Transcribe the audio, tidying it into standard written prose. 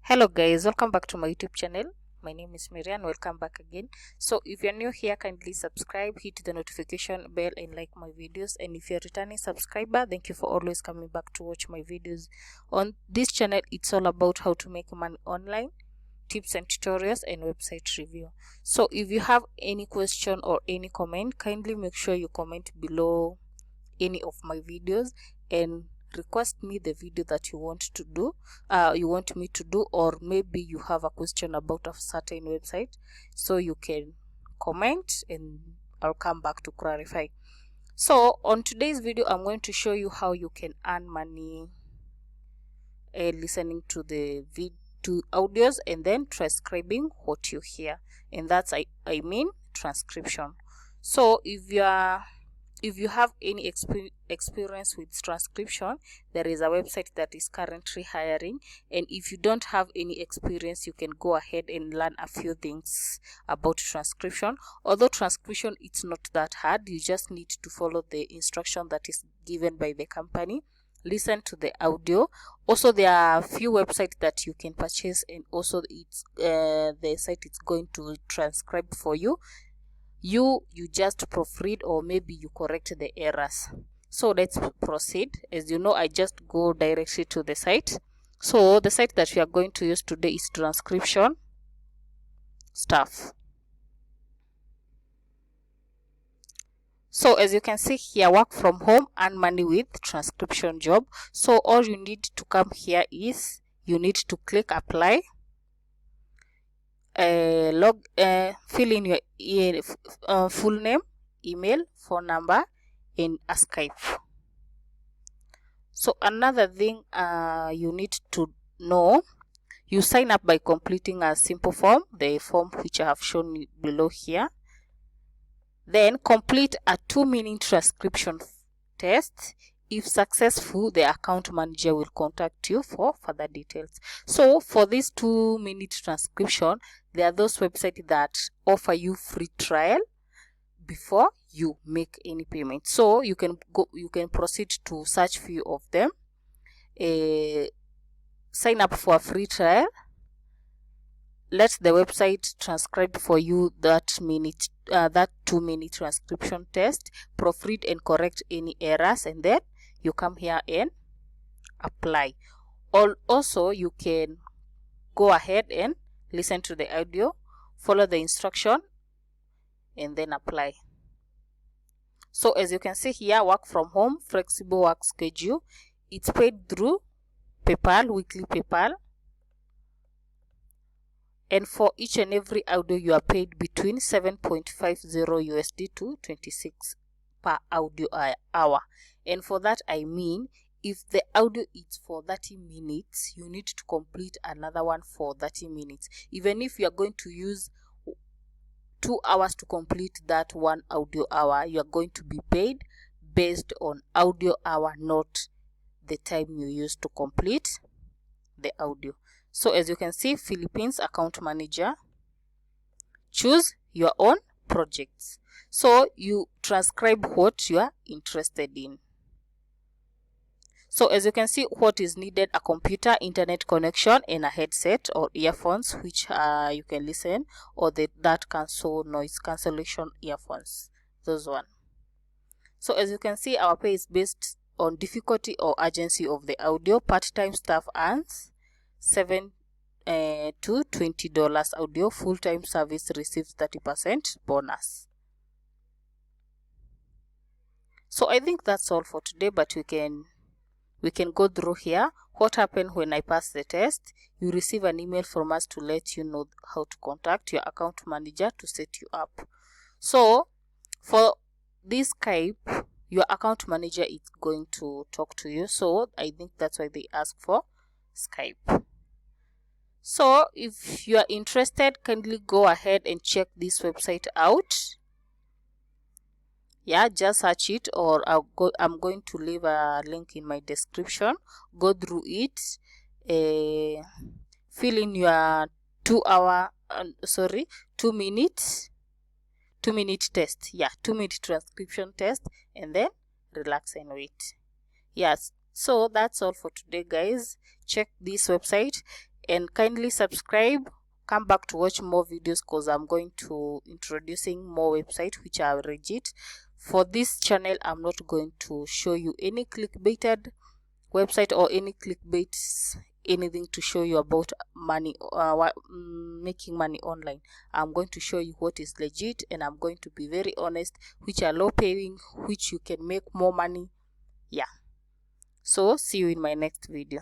Hello guys, welcome back to my YouTube channel. My name is Myriearn. Welcome back again. So if you're new here, kindly subscribe, hit the notification bell and like my videos. And if you're a returning subscriber, thank you for always coming back to watch my videos. On this channel, it's all about how to make money online, tips and tutorials, and website review. So if you have any question or any comment, kindly make sure you comment below any of my videos and request me the video that you want me to do, or maybe you have a question about a certain website, so you can comment and I'll come back to clarify. So on today's video, I'm going to show you how you can earn money listening to the audios and then transcribing what you hear, and that's I mean transcription. So if you have any experience with transcription, there is a website that is currently hiring, and if you don't have any experience, you can go ahead and learn a few things about transcription. Although transcription, it's not that hard, you just need to follow the instruction that is given by the company, listen to the audio. Also, there are a few websites that you can purchase, and also it's the site is going to transcribe for you. You just proofread, or maybe you correct the errors. So let's proceed. As you know, I just go directly to the site. So the site that we are going to use today is Transcription Stuff. So as you can see here, work from home, earn money with transcription job. So all you need to come here is you need to click apply, fill in your full name, email, phone number, and a Skype. So another thing you need to know, you sign up by completing a simple form, the form which I have shown below here. Then complete a 2-minute transcription test. If successful, the account manager will contact you for further details. So for this 2-minute transcription, there are those websites that offer you free trial before you make any payment. So you can proceed to search few of them, sign up for a free trial, let the website transcribe for you that 2-minute transcription test, proofread and correct any errors, and then you come here and apply. Also, you can go ahead and listen to the audio, follow the instruction, and then apply. So as you can see here, work from home, flexible work schedule. It's paid through PayPal, weekly PayPal. And for each and every audio, you are paid between 7.50 USD to 26 per audio hour. And for that, I mean, if the audio is for 30 minutes, you need to complete another one for 30 minutes. Even if you are going to use 2 hours to complete that 1 audio hour, you are going to be paid based on audio hour, not the time you used to complete the audio. So as you can see, Philippines account manager, choose your own projects. So you transcribe what you are interested in. So as you can see, what is needed: a computer, internet connection, and a headset or earphones, which you can listen, or that cancel noise cancellation earphones, those one. So as you can see, our pay is based on difficulty or urgency of the audio. Part-time staff earns $7 to $20 audio. Full-time service receives 30% bonus. So I think that's all for today, but we can go through here. What happened when I pass the test? You receive an email from us to let you know how to contact your account manager to set you up. So for this Skype, your account manager is going to talk to you. So I think that's why they ask for Skype. So if you are interested, kindly go ahead and check this website out. Yeah, just search it, or I'm going to leave a link in my description. Go through it, fill in your 2-minute test. Yeah, 2-minute transcription test, and then relax and wait. Yes, so that's all for today, guys. Check this website and kindly subscribe. Come back to watch more videos because I'm going to introducing more websites which are legit. For this channel, I'm not going to show you any clickbaited website or any clickbait anything to show you about money, making money online. I'm going to show you what is legit, and I'm going to be very honest, which are low paying, which you can make more money. Yeah, so see you in my next video.